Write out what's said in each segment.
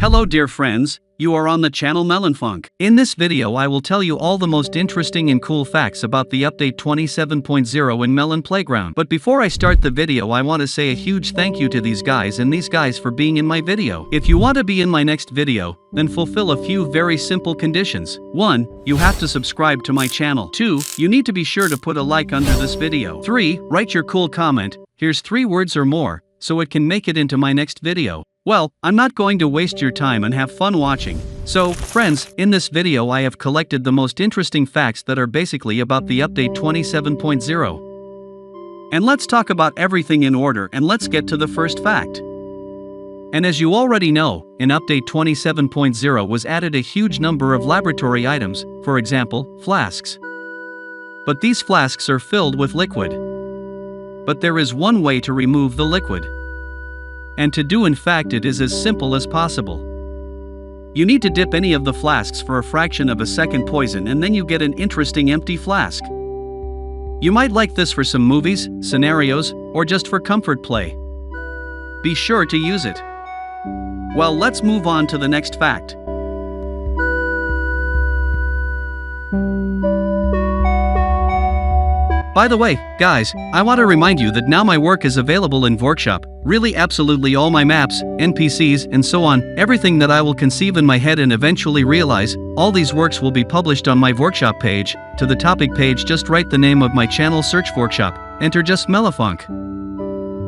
Hello dear friends, you are on the channel Melonfonk. In this video I will tell you all the most interesting and cool facts about the update 27.0 in Melon Playground. But before I start the video I want to say a huge thank you to these guys for being in my video. If you want to be in my next video, then fulfill a few very simple conditions. 1. You have to subscribe to my channel. 2. You need to be sure to put a like under this video. 3. Write your cool comment, here's 3 words or more, so it can make it into my next video. Well, I'm not going to waste your time and have fun watching. So, friends, in this video I have collected the most interesting facts that are basically about the update 27.0. And let's talk about everything in order and let's get to the first fact. And as you already know, in update 27.0 was added a huge number of laboratory items, for example, flasks. But these flasks are filled with liquid. But there is one way to remove the liquid. And to do in fact it is as simple as possible. You need to dip any of the flasks for a fraction of a second poison and then you get an interesting empty flask. You might like this for some movies, scenarios, or just for comfort play. Be sure to use it. Well, let's move on to the next fact. By the way, guys, I want to remind you that now my work is available in Workshop. Really absolutely all my maps, NPCs, and so on, everything that I will conceive in my head and eventually realize, all these works will be published on my Workshop page. To the topic page just write the name of my channel, search Workshop, enter just Melonfonk.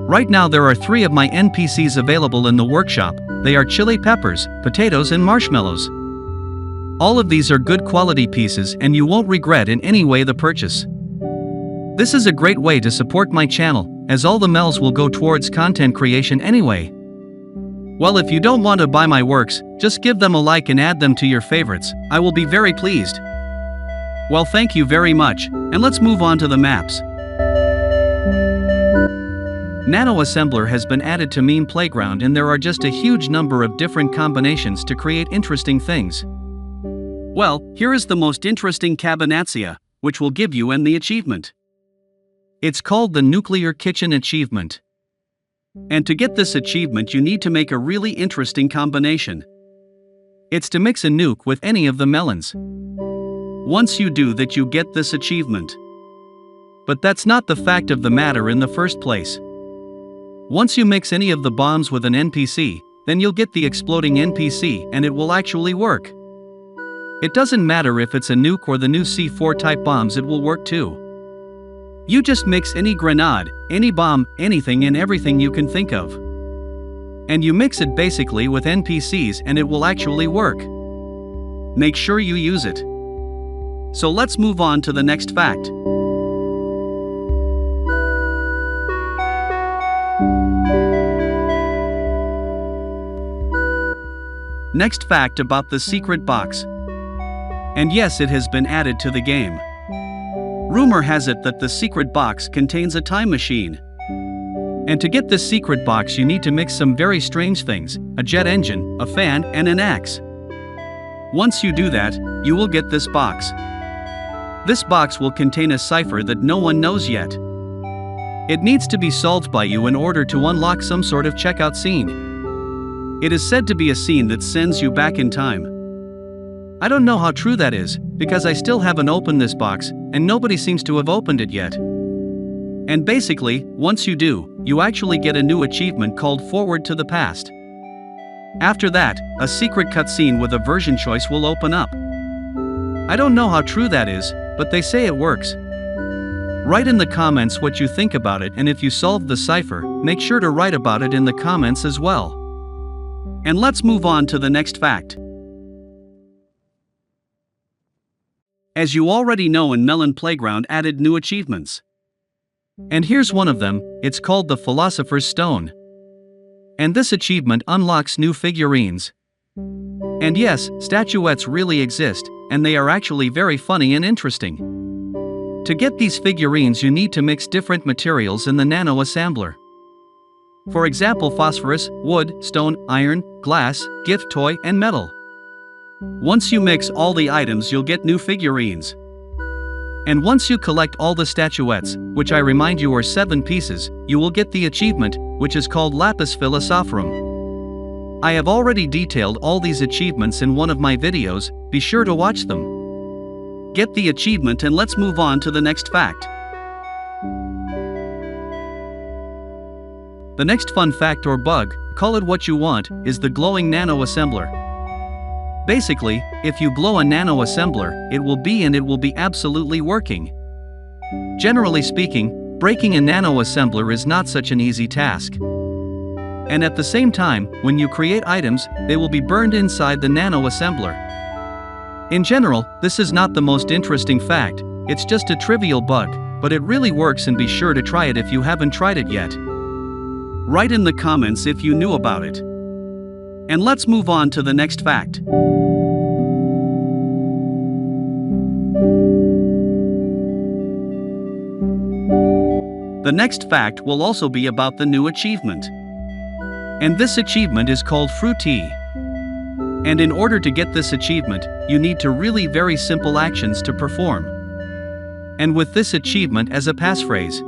Right now there are 3 of my NPCs available in the Workshop. They are chili peppers, potatoes and marshmallows. All of these are good quality pieces and you won't regret in any way the purchase. This is a great way to support my channel, as all the mels will go towards content creation anyway. Well, if you don't want to buy my works, just give them a like and add them to your favorites, I will be very pleased. Well, thank you very much, and let's move on to the maps. Nano Assembler has been added to Meme Playground and there are just a huge number of different combinations to create interesting things. Well, here is the most interesting Cabinazia, which will give you the achievement. It's called the Nuclear Kitchen Achievement. And to get this achievement you need to make a really interesting combination. It's to mix a nuke with any of the melons. Once you do that you get this achievement. But that's not the fact of the matter in the first place. Once you mix any of the bombs with an NPC, then you'll get the exploding NPC and it will actually work. It doesn't matter if it's a nuke or the new C4 type bombs, it will work too. You just mix any grenade, any bomb, anything and everything you can think of. And you mix it basically with NPCs and it will actually work. Make sure you use it. So let's move on to the next fact. Next fact about the secret box. And yes, it has been added to the game. Rumor has it that the secret box contains a time machine. And to get this secret box you need to mix some very strange things, a jet engine, a fan, and an axe. Once you do that, you will get this box. This box will contain a cipher that no one knows yet. It needs to be solved by you in order to unlock some sort of checkout scene. It is said to be a scene that sends you back in time. I don't know how true that is, because I still haven't opened this box, and nobody seems to have opened it yet. And basically, once you do, you actually get a new achievement called Forward to the Past. After that, a secret cutscene with a version choice will open up. I don't know how true that is, but they say it works. Write in the comments what you think about it, and if you solve the cipher, make sure to write about it in the comments as well. And let's move on to the next fact. As you already know, in Melon Playground added new achievements. And here's one of them, it's called the Philosopher's Stone. And this achievement unlocks new figurines. And yes, statuettes really exist, and they are actually very funny and interesting. To get these figurines you need to mix different materials in the Nano Assembler. For example, phosphorus, wood, stone, iron, glass, gift toy, and metal. Once you mix all the items you'll get new figurines. And once you collect all the statuettes, which I remind you are 7 pieces, you will get the achievement, which is called Lapis Philosophorum. I have already detailed all these achievements in one of my videos, be sure to watch them. Get the achievement and let's move on to the next fact. The next fun fact or bug, call it what you want, is the glowing nano assembler. Basically, if you glow a nano assembler, it will be absolutely working. Generally speaking, breaking a nano assembler is not such an easy task. And at the same time, when you create items, they will be burned inside the nano assembler. In general, this is not the most interesting fact, it's just a trivial bug, but it really works and be sure to try it if you haven't tried it yet. Write in the comments if you knew about it. And let's move on to the next fact. The next fact will also be about the new achievement. And this achievement is called Fruity. And in order to get this achievement, you need to really very simple actions to perform. And with this achievement as a passphrase.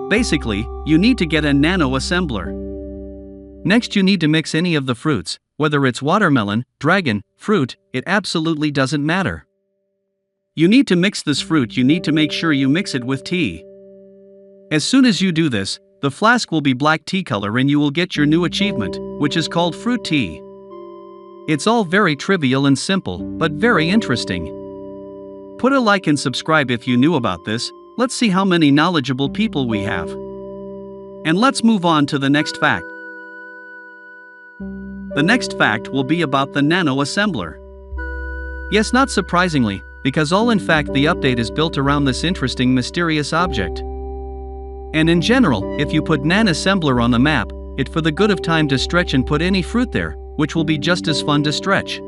Basically, you need to get a nano assembler. Next you need to mix any of the fruits, whether it's watermelon, dragon, fruit, it absolutely doesn't matter. You need to mix this fruit, you need to make sure you mix it with tea. As soon as you do this, the flask will be black tea color and you will get your new achievement, which is called fruit tea. It's all very trivial and simple, but very interesting. Put a like and subscribe if you knew about this. Let's see how many knowledgeable people we have. And let's move on to the next fact. The next fact will be about the nano assembler. Yes, not surprisingly, because in fact the update is built around this interesting mysterious object. And in general, if you put nano assembler on the map, it for the good of time to stretch and put any fruit there, which will be just as fun to stretch.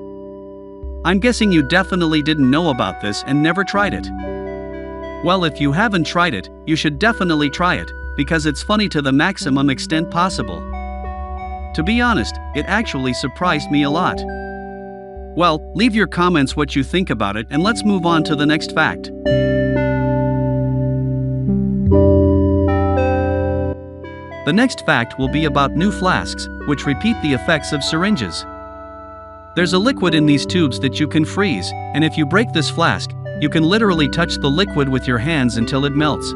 I'm guessing you definitely didn't know about this and never tried it. Well, if you haven't tried it, you should definitely try it, because it's funny to the maximum extent possible. To be honest, it actually surprised me a lot. Well, leave your comments what you think about it and let's move on to the next fact. The next fact will be about new flasks, which repeat the effects of syringes. There's a liquid in these tubes that you can freeze, and if you break this flask, you can literally touch the liquid with your hands until it melts.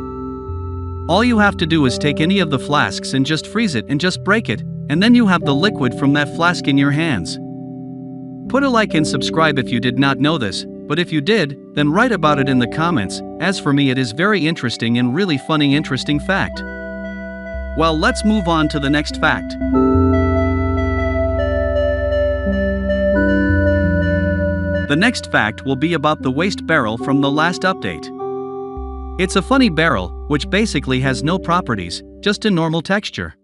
All you have to do is take any of the flasks and just freeze it and just break it, and then you have the liquid from that flask in your hands. Put a like and subscribe if you did not know this, but if you did, then write about it in the comments. As for me, it is very interesting and really funny interesting fact. Well, let's move on to the next fact. The next fact will be about the waste barrel from the last update. It's a funny barrel, which basically has no properties, just a normal texture.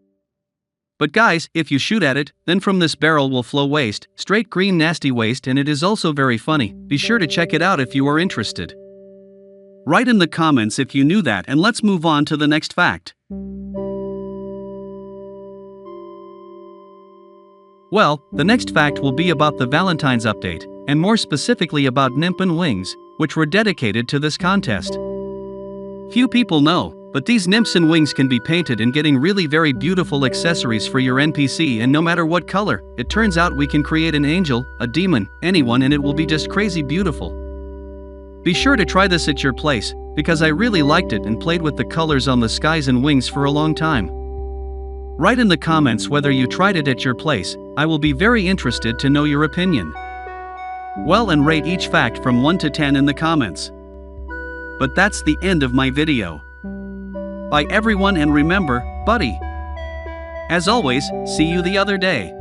But guys, if you shoot at it, then from this barrel will flow waste, straight green nasty waste, and it is also very funny. Be sure to check it out if you are interested. Write in the comments if you knew that, and let's move on to the next fact. Well, the next fact will be about the Valentine's update, and more specifically about nymph and wings, which were dedicated to this contest. Few people know, but these nymphs and wings can be painted and getting really very beautiful accessories for your NPC, and no matter what color, it turns out we can create an angel, a demon, anyone, and it will be just crazy beautiful. Be sure to try this at your place, because I really liked it and played with the colors on the skies and wings for a long time. Write in the comments whether you tried it at your place, I will be very interested to know your opinion. Well, and rate each fact from 1 to 10 in the comments. But that's the end of my video. Bye everyone, and remember, buddy. As always, see you the other day.